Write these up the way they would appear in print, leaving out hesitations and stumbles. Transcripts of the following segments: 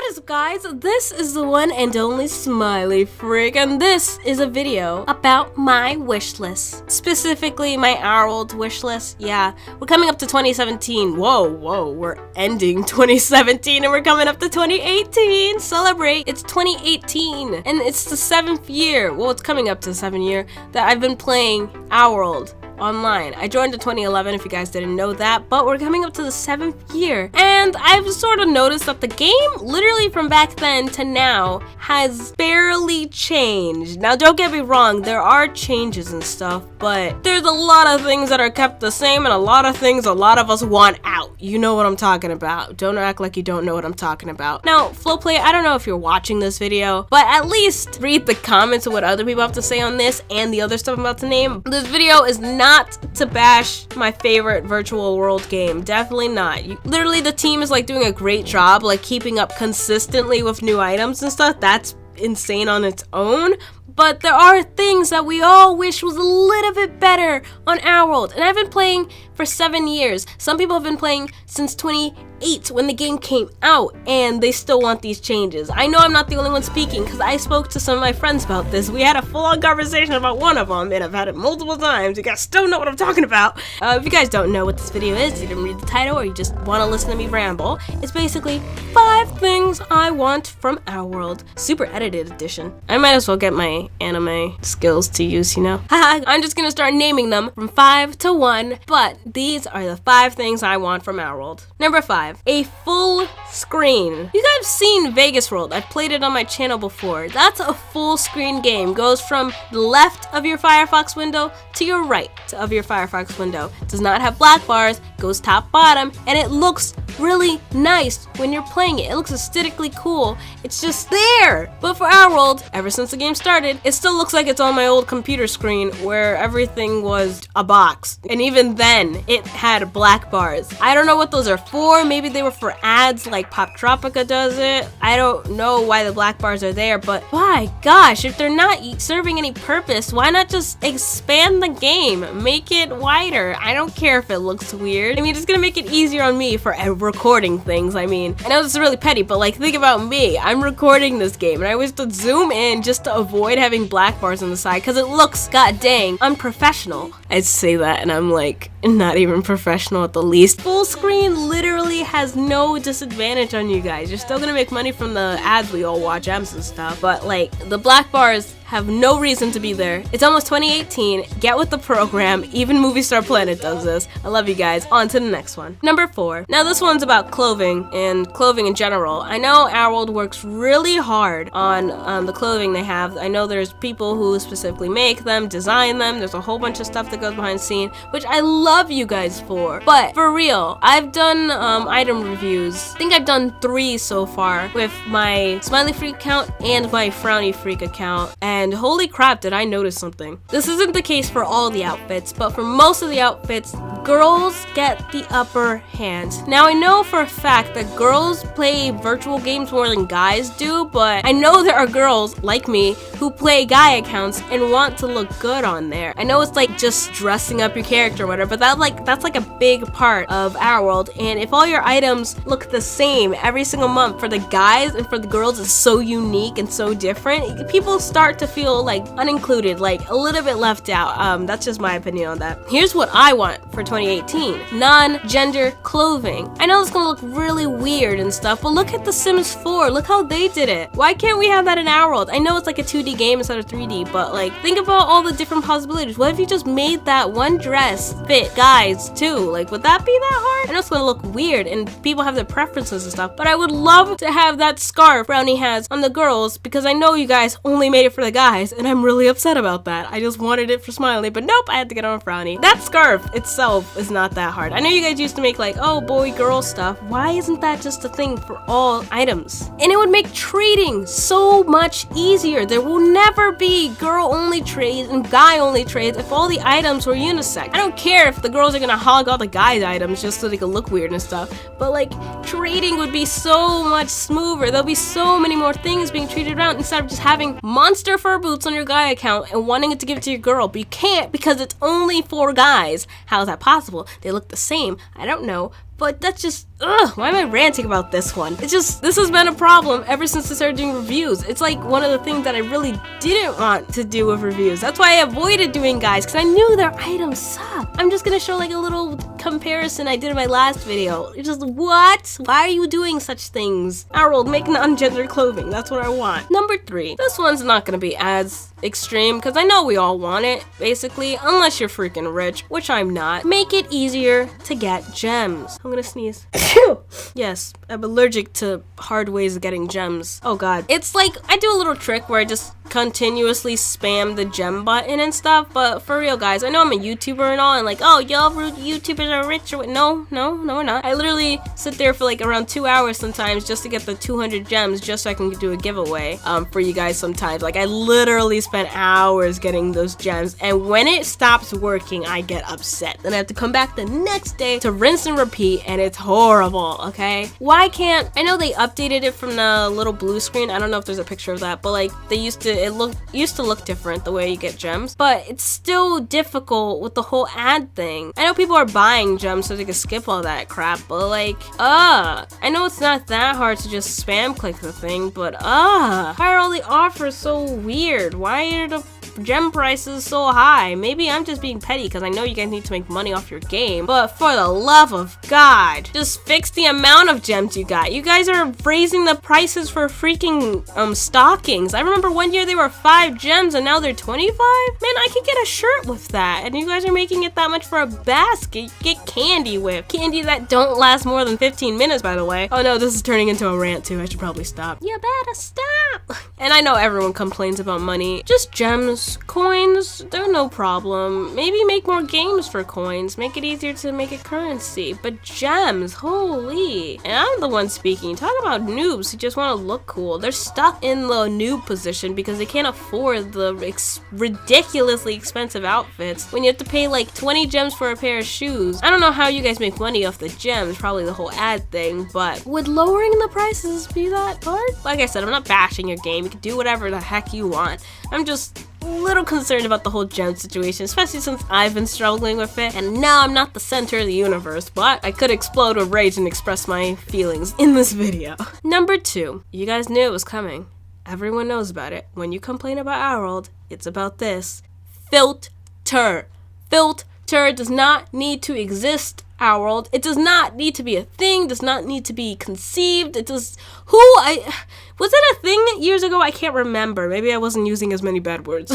What is up, guys? This is the one and only SmileyFreak, and this is a video about my wish list. Specifically, my Ourworld wish list. Yeah, we're coming up to 2017. Whoa, we're ending 2017 and we're coming up to 2018. Celebrate! It's 2018 and it's the 7th year. Well, it's coming up to the 7th year that I've been playing Ourworld online. I joined in 2011 if you guys didn't know that, but we're coming up to the 7th year, and I've sort of noticed that the game, literally from back then to now, has barely changed. Now don't get me wrong, there are changes and stuff, but there's a lot of things that are kept the same and a lot of things a lot of us want out. You know what I'm talking about. Don't act like you don't know what I'm talking about. Now, Flowplay, I don't know if you're watching this video, but at least read the comments of what other people have to say on this and the other stuff I'm about to name. This video is not to bash my favorite virtual world game. Definitely not. Literally, the team is like doing a great job, like keeping up consistently with new items and stuff. That's insane on its own. But there are things that we all wish was a little bit better on Ourworld. And I've been playing for 7 years. Some people have been playing since 2008 when the game came out, and they still want these changes. I know I'm not the only one speaking because I spoke to some of my friends about this. We had a full-on conversation about one of them, and I've had it multiple times. You guys still know what I'm talking about. If you guys don't know what this video is, you didn't read the title, or you just want to listen to me ramble, it's basically 5 things I want from Ourworld. Super edited edition. I might as well get my anime skills to use, you know? Haha, I'm just gonna start naming them from 5 to 1, but these are the 5 things I want from Ourworld. Number 5, a full screen. You guys have seen Vegas World. I've played it on my channel before. That's a full screen game. Goes from the left of your Firefox window to your right of your Firefox window. It does not have black bars, goes top bottom, and it looks really nice when you're playing it. It looks aesthetically cool. It's just there. But for Ourworld, ever since the game started, it still looks like it's on my old computer screen where everything was a box. And even then, it had black bars. I don't know what those are for. Maybe they were for ads like Pop Tropica does it. I don't know why the black bars are there, but my gosh, if they're not serving any purpose, why not just expand the game? Make it wider. I don't care if it looks weird. I mean, it's gonna make it easier on me for recording things. I mean, I know this is really petty, but like, think about me. I'm recording this game, and I always have to zoom in just to avoid having black bars on the side because it looks, god dang, unprofessional. I'd say that, and I'm like, not even professional at the least. Full screen literally has no disadvantage on you guys. You're still gonna make money from the ads we all watch, ads and stuff, but like, the black bars have no reason to be there. It's almost 2018. Get with the program. Even Movie Star Planet does this. I love you guys. On to the next one. Number 4. Now this one's about clothing and clothing in general. I know Ourworld works really hard on the clothing they have. I know there's people who specifically make them, design them. There's a whole bunch of stuff that goes behind the scene, which I love you guys for. But for real, I've done item reviews. I think I've done 3 so far with my SmileyFreak account and my FrownyFreak account. And holy crap, did I notice something. This isn't the case for all the outfits, but for most of the outfits, girls get the upper hand. Now, I know for a fact that girls play virtual games more than guys do, but I know there are girls like me who play guy accounts and want to look good on there. I know it's like just dressing up your character or whatever, but that's like a big part of Ourworld, and if all your items look the same every single month for the guys and for the girls is so unique and so different, people start to feel like unincluded, like a little bit left out. That's just my opinion on that. Here's what I want for 2018. Non-gender clothing. I know it's gonna look really weird and stuff, but look at The Sims 4. Look how they did it. Why can't we have that in Ourworld? I know it's like a 2D game instead of 3D, but like, think about all the different possibilities. What if you just made that one dress fit guys too? Like, would that be that hard? I know it's gonna look weird and people have their preferences and stuff, but I would love to have that scarf Brownie has on the girls because I know you guys only made it for the guys, and I'm really upset about that. I just wanted it for Smiley, but nope, I had to get on Frowny. That scarf itself is not that hard. I know you guys used to make like, oh, boy, girl stuff. Why isn't that just a thing for all items? And it would make trading so much easier. There will never be girl-only trades and guy-only trades if all the items were unisex. I don't care if the girls are gonna hog all the guys' items just so they can look weird and stuff, but like, trading would be so much smoother. There'll be so many more things being traded around instead of just having monster fur boots on your guy account and wanting it to give it to your girl, but you can't because it's only for guys. How is that possible? possible? They look the same. I don't know. But that's just, ugh, why am I ranting about this one? It's just, this has been a problem ever since I started doing reviews. It's like one of the things that I really didn't want to do with reviews. That's why I avoided doing guys, because I knew their items suck. I'm just gonna show like a little comparison I did in my last video. It's just, what? Why are you doing such things? Ourworld, make non-gender clothing. That's what I want. Number 3. This one's not gonna be as extreme, because I know we all want it, basically, unless you're freaking rich, which I'm not. Make it easier to get gems. I'm gonna sneeze. Yes, I'm allergic to hard ways of getting gems. Oh god. It's like, I do a little trick where I just continuously spam the gem button and stuff, but for real guys, I know I'm a YouTuber and all, and like, oh, y'all YouTubers are rich or no, we're not. I literally sit there for like around 2 hours sometimes just to get the 200 gems just so I can do a giveaway for you guys sometimes. Like, I literally spend hours getting those gems, and when it stops working, I get upset. Then I have to come back the next day to rinse and repeat, and it's horrible, okay? Why can't, I know they updated it from the little blue screen. I don't know if there's a picture of that, but like, they used to look different the way you get gems, but it's still difficult with the whole ad thing. I know people are buying gems so they can skip all that crap, but like, I know it's not that hard to just spam click the thing, but why are all the offers so weird? Why are the gem prices so high? Maybe I'm just being petty because I know you guys need to make money off your game, but for the love of God, just fix the amount of gems you got. You guys are raising the prices for freaking stockings. I remember one year they were 5 gems and now they're 25. Man, I could get a shirt with that, and you guys are making it that much for a basket. You get candy with candy that don't last more than 15 minutes, by the way. Oh no, this is turning into a rant too. I should probably stop. You better stop. And I know everyone complains about money. Just gems, coins, they're no problem. Maybe make more games for coins. Make it easier to make a currency. But gems, holy. And I'm the one speaking. Talk about noobs who just want to look cool. They're stuck in the noob position because they can't afford the ridiculously expensive outfits when you have to pay like 20 gems for a pair of shoes. I don't know how you guys make money off the gems, probably the whole ad thing, but would lowering the prices be that hard? Like I said, I'm not bashing your game. You can do whatever the heck you want. I'm just a little concerned about the whole gem situation, especially since I've been struggling with it, and now I'm not the center of the universe, but I could explode with rage and express my feelings in this video. Number 2, you guys knew it was coming. Everyone knows about it. When you complain about Ourworld, it's about this. Filter. Filter does not need to exist, Ourworld. It does not need to be a thing, does not need to be conceived. It does, was it a thing years ago? I can't remember. Maybe I wasn't using as many bad words.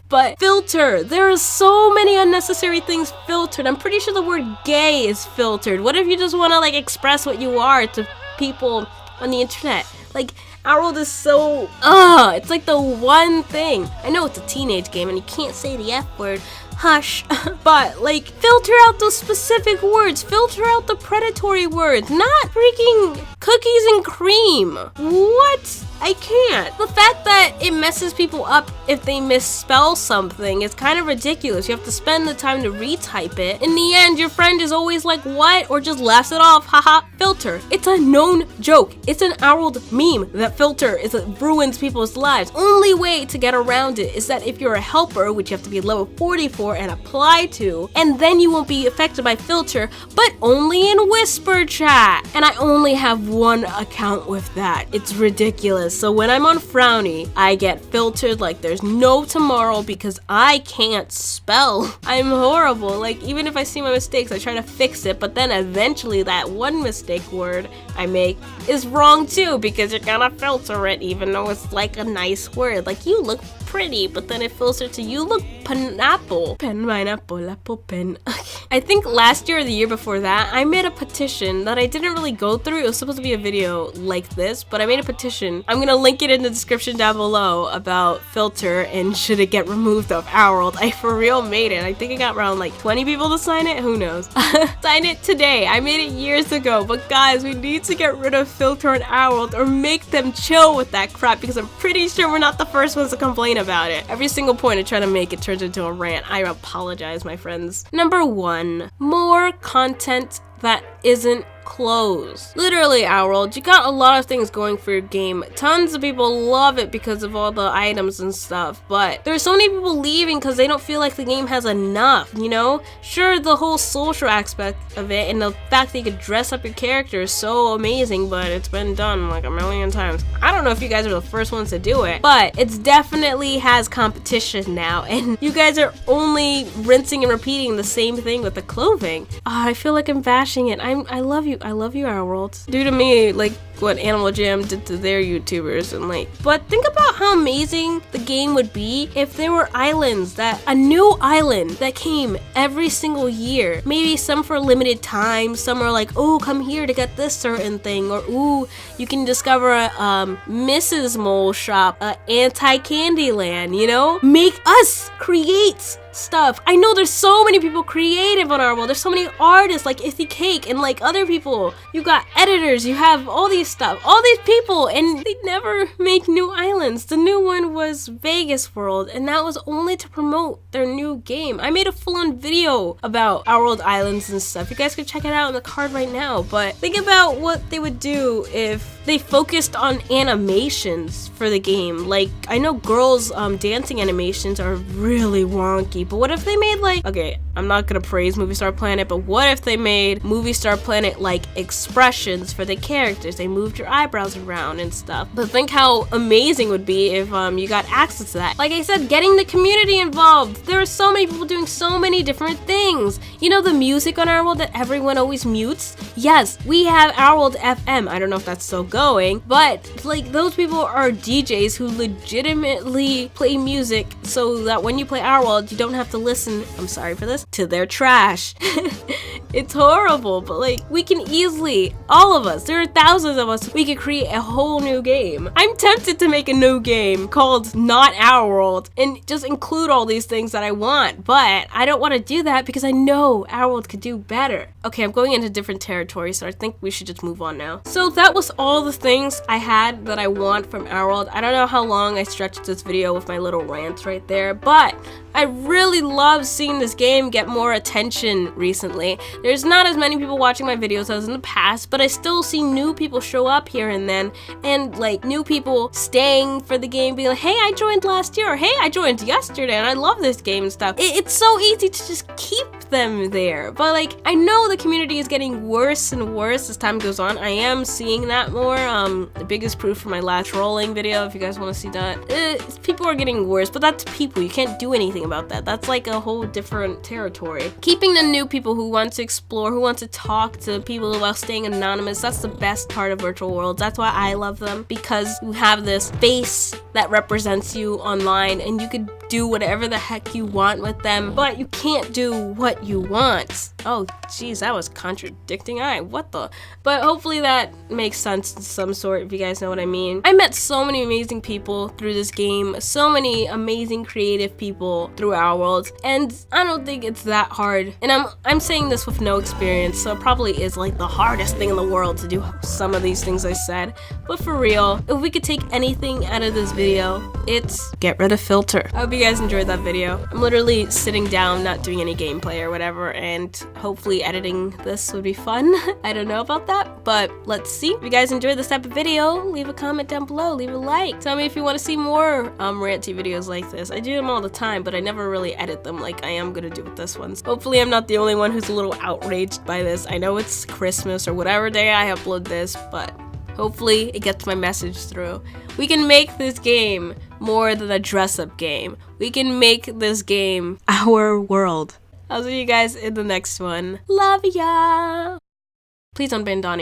But filter, there are so many unnecessary things filtered. I'm pretty sure the word gay is filtered. What if you just want to like express what you are to people on the internet? Like, Ourworld is so, it's like the one thing. I know it's a teenage game and you can't say the F word, hush, but like, filter out those specific words, filter out the predatory words, not freaking cookies and cream. What? I can't. The fact that it messes people up if they misspell something is kind of ridiculous. You have to spend the time to retype it. In the end, your friend is always like, what? Or just laughs it off. Haha, filter. It's a known joke. It's an Ourworld meme that filter ruins people's lives. Only way to get around it is that if you're a helper, which you have to be level 44 and apply to, and then you won't be affected by filter, but only in whisper chat. And I only have one account with that. It's ridiculous. So when I'm on Frowny, I get filtered like there's no tomorrow because I can't spell. I'm horrible. Like, even if I see my mistakes, I try to fix it, but then eventually that one mistake word I make is wrong too because you're gonna filter it even though it's like a nice word. Like, you look pretty, but then it filters to you look pineapple. Pineapple, apple, pen. Okay. I think last year or the year before that, I made a petition that I didn't really go through. It was supposed to be a video like this, but I made a petition. I'm gonna link it in the description down below about filter and should it get removed off Ourworld. I for real made it. I think I got around like 20 people to sign it. Who knows? Sign it today. I made it years ago, but guys, we need to get rid of filter on Ourworld or make them chill with that crap because I'm pretty sure we're not the first ones to complain about it. Every single point I try to make, it turns into a rant. I apologize, my friends. Number 1, more content that isn't closed. Literally, Ourworld, you got a lot of things going for your game. Tons of people love it because of all the items and stuff, but there's so many people leaving because they don't feel like the game has enough, you know? Sure, the whole social aspect of it and the fact that you could dress up your character is so amazing, but it's been done like a million times. I don't know if you guys are the first ones to do it, but it's definitely has competition now, and you guys are only rinsing and repeating the same thing with the clothing. I feel like I'm bashing it. I love you. I love you, Ourworld. Do to me like what Animal Jam did to their YouTubers, and like, but think about how amazing the game would be if there were islands, a new island that came every single year. Maybe some for a limited time, some are like, oh, come here to get this certain thing, or ooh, you can discover a Mrs. Mole shop, anti-Candyland, you know? Make us create stuff. I know there's so many people creative on Ourworld. There's so many artists like Ithy Cake and like other people. You got editors, you have all these stuff, all these people, and they never make new islands. The new one was Vegas World, and that was only to promote their new game. I made a full-on video about Ourworld islands and stuff. You guys can check it out in the card right now, but think about what they would do if they focused on animations for the game. Like, I know girls dancing animations are really wonky, but what if they made like, okay, I'm not gonna praise Movie Star Planet, but what if they made Movie Star Planet like expressions for the characters? They moved your eyebrows around and stuff. But think how amazing it would be if you got access to that. Like I said, getting the community involved. There are so many people doing so many different things. You know the music on Ourworld that everyone always mutes? Yes, we have Ourworld FM. I don't know if that's still going, but like those people are DJs who legitimately play music so that when you play Ourworld, you don't have to listen, I'm sorry for this, to their trash. It's horrible, but like we can easily, all of us, there are thousands of us, we could create a whole new game. I'm tempted to make a new game called Not Ourworld and just include all these things that I want, but I don't want to do that because I know Ourworld could do better. Okay, I'm going into different territory, so I think we should just move on now. So that was all the things I had that I want from Ourworld. I don't know how long I stretched this video with my little rants right there, but I really love seeing this game get more attention recently. There's not as many people watching my videos as in the past, but I still see new people show up here and then, and like new people staying for the game, being like, hey, I joined last year, or hey, I joined yesterday and I love this game and stuff. It's so easy to just keep them there, but like I know the community is getting worse and worse as time goes on. I am seeing that more. The biggest proof for my last trolling video, if you guys want to see that, people are getting worse, but that's people. You can't do anything about that. That's like a whole different territory. Keeping the new people who want to explore, who want to talk to people while staying anonymous, that's the best part of virtual worlds. That's why I love them, because you have this face that represents you online and you could do whatever the heck you want with them, but you can't do what you want. Oh geez, that was contradicting. What the? But hopefully that makes sense in some sort, if you guys know what I mean. I met so many amazing people through this game, so many amazing creative people through Ourworld, and I don't think it's that hard. And I'm saying this with no experience, so it probably is like the hardest thing in the world to do some of these things I said. But for real, if we could take anything out of this video, it's get rid of filter. I hope you guys enjoyed that video. I'm literally sitting down, not doing any gameplay or whatever, and hopefully editing this would be fun. I don't know about that, but let's see. If you guys enjoyed this type of video, leave a comment down below, leave a like. Tell me if you want to see more ranty videos like this. I do them all the time, but I never really edit them like I am gonna do with this one. Hopefully I'm not the only one who's a little outraged by this. I know it's Christmas or whatever day I upload this, but hopefully it gets my message through. We can make this game more than a dress-up game. We can make this game our world. I'll see you guys in the next one. Love ya! Please don't ban Donnie.